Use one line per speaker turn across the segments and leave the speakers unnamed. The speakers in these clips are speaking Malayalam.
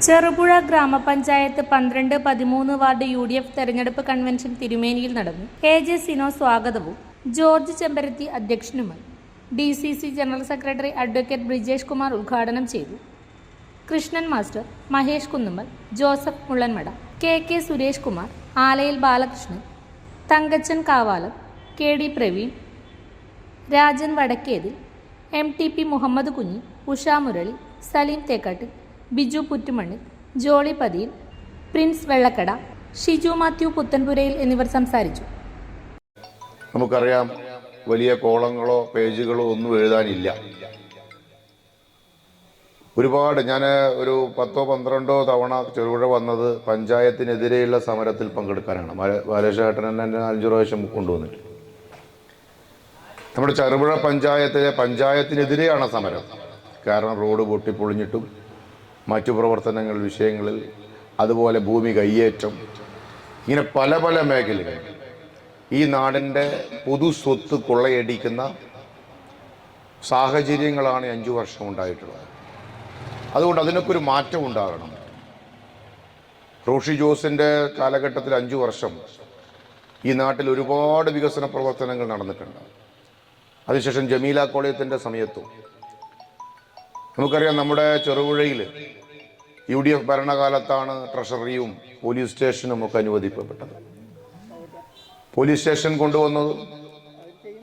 ചെറുപുഴ ഗ്രാമപഞ്ചായത്ത് 12-13 വാർഡ് UDF തെരഞ്ഞെടുപ്പ് കൺവെൻഷൻ തിരുമേനിയിൽ നടന്നു. AJ സിനോ സ്വാഗതവും ജോർജ് ചെമ്പരത്തി അധ്യക്ഷനുമായി. DCC general secretary advocate Brijesh Kumar ഉദ്ഘാടനം ചെയ്തു. Krishnan master, Mahesh Kunnummal, Joseph Mullanmada, KK Suresh Kumar, Alayil Balakrishnan, Thankachan Kavalam, KD Praveen, Rajan Vadakkethil, MTP Muhammad Kunhi, Usha Murali, Saleem Thekkattil, Biju Puttumannil, Jolly Pathiyil, Prince Vellakkada, Shiju Mathew Puthenpurayil എന്നിവർ സംസാരിച്ചു.
നമുക്കറിയാം, വലിയ കോളങ്ങളോ പേജുകളോ ഒന്നും എഴുതാനില്ല. ഒരുപാട് ഞാൻ ഒരു 10-12 തവണ ചെറുപുഴ വന്നത് പഞ്ചായത്തിനെതിരെയുള്ള സമരത്തിൽ പങ്കെടുക്കാനാണ്. ബാലേഷേട്ടൻ എന്നെ 5 പ്രാവശ്യം കൊണ്ടുവന്നിട്ട്. നമ്മുടെ ചെറുപുഴ പഞ്ചായത്തിനെതിരെയാണ് സമരം. കാരണം റോഡ് പൊട്ടിപ്പൊളിഞ്ഞിട്ടും മറ്റു പ്രവർത്തനങ്ങൾ വിഷയങ്ങളിൽ, അതുപോലെ ഭൂമി കയ്യേറ്റം, ഇങ്ങനെ പല പല മേഖലകൾ ഈ നാടിൻ്റെ പൊതു സ്വത്ത് കൊള്ളയടിക്കുന്ന സാഹചര്യങ്ങളാണ് 5 വർഷം ഉണ്ടായിട്ടുള്ളത്. അതുകൊണ്ട് അതിനൊക്കെ ഒരു മാറ്റം ഉണ്ടാകണം. റോഷി ജോസിൻ്റെ കാലഘട്ടത്തിൽ 5 വർഷം ഈ നാട്ടിൽ ഒരുപാട് വികസന പ്രവർത്തനങ്ങൾ നടന്നിട്ടുണ്ട്. അതിനുശേഷം ജമീല കോളേജിൻ്റെ സമയത്തും നമുക്കറിയാം, നമ്മുടെ ചെറുപുഴയിൽ UDF ഭരണകാലത്താണ് ട്രഷറിയും പോലീസ് സ്റ്റേഷനും ഒക്കെ അനുവദിക്കപ്പെട്ടത്. പോലീസ് സ്റ്റേഷൻ കൊണ്ടുവന്നത്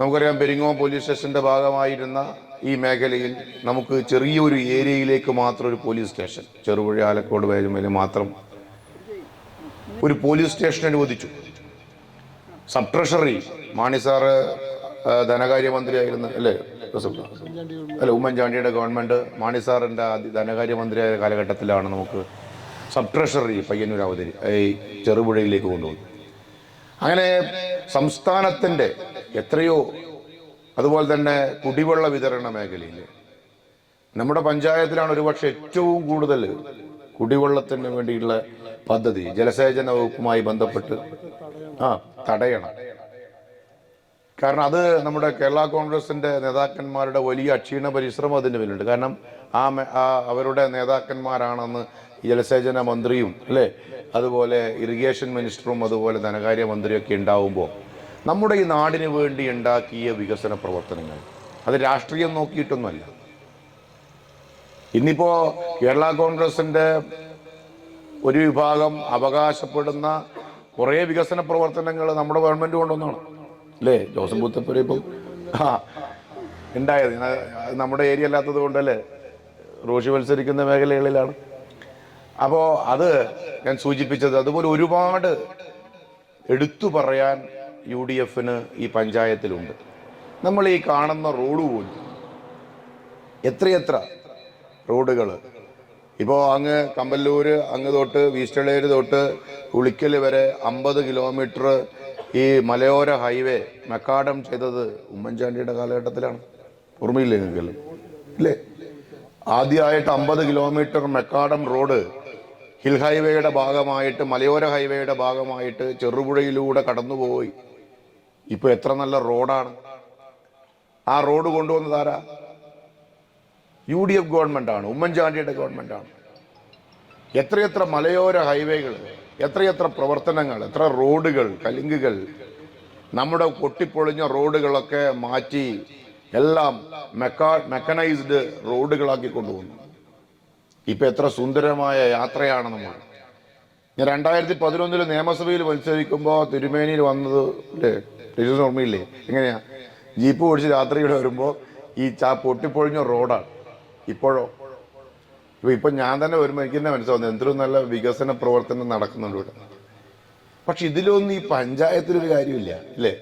നമുക്കറിയാം, പെരിങ്ങോം പോലീസ് സ്റ്റേഷൻ്റെ ഭാഗമായിരുന്ന ഈ മേഖലയിൽ നമുക്ക് ചെറിയൊരു ഏരിയയിലേക്ക് മാത്രം ഒരു പോലീസ് സ്റ്റേഷൻ, ചെറുപുഴ, ആലക്കോട്, വേലുമേൽ മാത്രം ഒരു പോലീസ് സ്റ്റേഷൻ അനുവദിച്ചു. സബ് ട്രഷറി മാണി സാറ് ധനകാര്യമന്ത്രിയായിരുന്നു അല്ലേ? ഉമ്മൻചാണ്ടിയുടെ ഗവൺമെൻറ് മാണി സാറിൻ്റെ ധനകാര്യമന്ത്രിയായ കാലഘട്ടത്തിലാണ് നമുക്ക് സബ് ട്രഷറി പയ്യന്നൂർ ഈ ചെറുപുഴയിലേക്ക് കൊണ്ടുവന്നു. അങ്ങനെ സംസ്ഥാനത്തിൻ്റെ എത്രയോ, അതുപോലെ തന്നെ കുടിവെള്ള വിതരണ മേഖലയിൽ നമ്മുടെ പഞ്ചായത്തിലാണ് ഒരുപക്ഷെ ഏറ്റവും കൂടുതൽ കുടിവെള്ളത്തിന് വേണ്ടിയുള്ള പദ്ധതി ജലസേചന വകുപ്പുമായി ബന്ധപ്പെട്ട് തടയണം. കാരണം അത് നമ്മുടെ കേരള കോൺഗ്രസിൻ്റെ നേതാക്കന്മാരുടെ വലിയ അക്ഷീണ പരിശ്രമം അതിന് പിന്നിലുണ്ട്. കാരണം അവരുടെ നേതാക്കന്മാരാണെന്ന് ജലസേചന മന്ത്രിയും അല്ലേ, അതുപോലെ ഇറിഗേഷൻ മിനിസ്റ്ററും അതുപോലെ ധനകാര്യ മന്ത്രിയൊക്കെ ഉണ്ടാവുമ്പോൾ നമ്മുടെ ഈ നാടിന് വേണ്ടി ഉണ്ടാക്കിയ വികസന പ്രവർത്തനങ്ങൾ അത് രാഷ്ട്രീയം നോക്കിയിട്ടൊന്നുമല്ല. ഇന്നിപ്പോൾ കേരള കോൺഗ്രസിൻ്റെ ഒരു വിഭാഗം അവകാശപ്പെടുന്ന കുറേ വികസന പ്രവർത്തനങ്ങൾ നമ്മുടെ ഗവൺമെൻറ് കൊണ്ടുവന്നാണ് അല്ലേ? ജോസഫ് പുത്തപ്പുര ഇപ്പം ഉണ്ടായത് നമ്മുടെ ഏരിയ അല്ലാത്തത് കൊണ്ടല്ലേ, റോഷി മത്സരിക്കുന്ന മേഖലകളിലാണ്. അപ്പോൾ അത് ഞാൻ സൂചിപ്പിച്ചത്. അതുപോലെ ഒരുപാട് എടുത്തു പറയാൻ UDFന് ഈ പഞ്ചായത്തിലുണ്ട്. നമ്മൾ ഈ കാണുന്ന റോഡ് പോലും എത്രയെത്ര റോഡുകൾ ഇപ്പോൾ അങ്ങ് കമ്പല്ലൂർ അങ്ങ് തൊട്ട് വീസ്റ്റളേര് തൊട്ട് ഉളിക്കൽ വരെ 50 കിലോമീറ്റർ ഈ മലയോര ഹൈവേ മെക്കാഡം ചെയ്തത് ഉമ്മൻചാണ്ടിയുടെ കാലഘട്ടത്തിലാണ്. ഓർമ്മയില്ലേ നിങ്ങൾക്കെല്ലാം? ഇല്ലേ? ആദ്യമായിട്ട് 50 കിലോമീറ്റർ മെക്കാഡം റോഡ് ഹിൽ ഹൈവേയുടെ ഭാഗമായിട്ട്, മലയോര ഹൈവേയുടെ ഭാഗമായിട്ട് ചെറുപുഴയിലൂടെ കടന്നുപോയി. ഇപ്പോൾ എത്ര നല്ല റോഡാണ്! ആ റോഡ് കൊണ്ടുവന്നതാരാ? UDF ഗവൺമെൻറ്റാണ്, ഉമ്മൻചാണ്ടിയുടെ ഗവൺമെൻറ്റാണ്. എത്രയെത്ര മലയോര ഹൈവേകൾ, എത്രയെത്ര പ്രവർത്തനങ്ങൾ, എത്ര റോഡുകൾ, കലുങ്കുകൾ, നമ്മുടെ പൊട്ടിപ്പൊളിഞ്ഞ റോഡുകളൊക്കെ മാറ്റി എല്ലാം മെക്കനൈസ്ഡ് റോഡുകളാക്കി കൊണ്ടുപോകുന്നു. ഇപ്പം എത്ര സുന്ദരമായ യാത്രയാണ് നമ്മൾ. ഞാൻ 2011 നിയമസഭയിൽ മത്സരിക്കുമ്പോൾ തിരുമേനിയിൽ വന്നത് അല്ലേ, ഓർമ്മയില്ലേ? എങ്ങനെയാ ജീപ്പ് ഓടിച്ച് രാത്രിയുടെ വരുമ്പോൾ ഈ പൊട്ടിപ്പൊളിഞ്ഞ റോഡാണ്. ഇപ്പം ഞാൻ തന്നെ വരുമ്പോൾ എനിക്ക് തന്നെ മനസ്സിലാവുന്നത് എന്തൊരു നല്ല വികസന പ്രവർത്തനം നടക്കുന്നുണ്ട് ഇവിടെ. പക്ഷെ ഇതിലൊന്നും ഈ പഞ്ചായത്തിലൊരു കാര്യമില്ല അല്ലേ?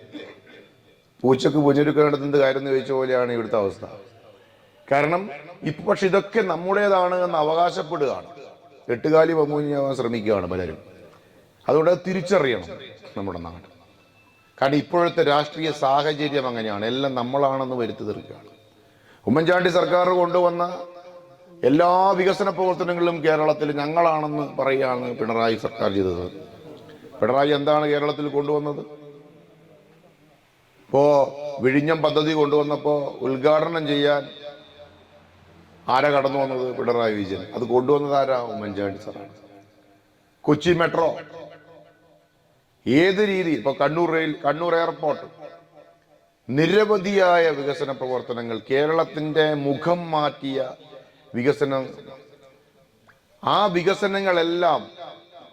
പൂച്ചക്ക് പൂച്ചെടുക്കേണ്ടത് കാര്യം എന്ന് ചോദിച്ച പോലെയാണ് ഇവിടുത്തെ അവസ്ഥ. കാരണം പക്ഷെ ഇതൊക്കെ നമ്മുടേതാണ് എന്ന് അവകാശപ്പെടുകയാണ്, എട്ടുകാലി പമ്മൂഞ്ഞാവാൻ ശ്രമിക്കുകയാണ് പലരും. അതുകൊണ്ട് അത് തിരിച്ചറിയണം നമ്മുടെ നാട്. കാരണം ഇപ്പോഴത്തെ രാഷ്ട്രീയ സാഹചര്യം അങ്ങനെയാണ്, എല്ലാം നമ്മളാണെന്ന് വരുത്തി തീർക്കുകയാണ്. ഉമ്മൻചാണ്ടി സർക്കാർ കൊണ്ടുവന്ന എല്ലാ വികസന പ്രവർത്തനങ്ങളിലും കേരളത്തിൽ ഞങ്ങളാണെന്ന് പറയുകയാണ് പിണറായി സർക്കാർ ചെയ്തത്. പിണറായി എന്താണ് കേരളത്തിൽ കൊണ്ടുവന്നത്? ഇപ്പോൾ വിഴിഞ്ഞം പദ്ധതി കൊണ്ടുവന്നപ്പോൾ ഉദ്ഘാടനം ചെയ്യാൻ ആരാ കടന്നു വന്നത്? പിണറായി വിജയൻ. അത് കൊണ്ടുവന്നത് ആരാ? ഉമ്മൻചാണ്ടി സാറാണ്. കൊച്ചി മെട്രോ ഏത് രീതിയിൽ, ഇപ്പൊ കണ്ണൂർ എയർപോർട്ട്, നിരവധിയായ വികസന പ്രവർത്തനങ്ങൾ, കേരളത്തിന്റെ മുഖം മാറ്റിയ വികസനം, ആ വികസനങ്ങളെല്ലാം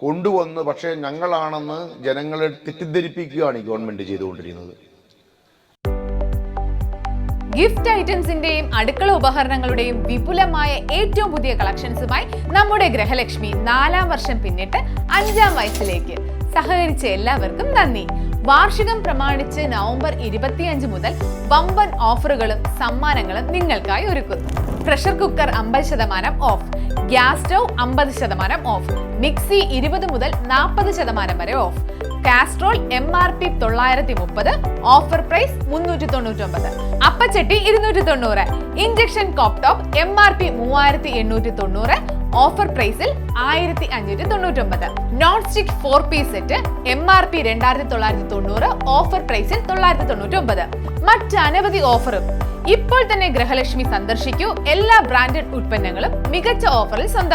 കൊണ്ടുവന്ന് പക്ഷേ ഞങ്ങളാണെന്ന് ജനങ്ങളെ തെറ്റിദ്ധരിപ്പിക്കുകയാണ് ഈ ഗവൺമെന്റ് ചെയ്തുകൊണ്ടിരിക്കുന്നത്.
ഗിഫ്റ്റ് ഐറ്റംസിന്റെയും അടുക്കള ഉപകരണങ്ങളുടെയും വിപുലമായ ഏറ്റവും പുതിയ കളക്ഷൻസുമായി നമ്മുടെ ഗൃഹലക്ഷ്മി 4ാം വർഷം പിന്നിട്ട് 5ാം വയസ്സിലേക്ക്. സഹകരിച്ച എല്ലാവർക്കും നന്ദി. വാർഷികം പ്രമാണിച്ച് നവംബർ 25 മുതൽ വമ്പൻ ഓഫറുകളും സമ്മാനങ്ങളും നിങ്ങൾക്കായി ഒരുക്കുന്നു. Pressure cooker 50% off, gas stove 50% off, mixie 20 മുതൽ 40% വരെ off, casserole MRP 930, offer price 399, അപ്പച്ചട്ടി 290, induction cooktop MRP 3890, offer പ്രൈസിൽ 1599, non stick 4 piece set MRP 2990, offer പ്രൈസിൽ 999. മറ്റനവധി ഓഫറും. ഇപ്പോൾ തന്നെ ഗൃഹലക്ഷ്മി സന്ദർശിക്കൂ. എല്ലാ ബ്രാൻഡഡ് ഉൽപ്പന്നങ്ങളും മികച്ച ഓഫറിൽ സ്വന്തം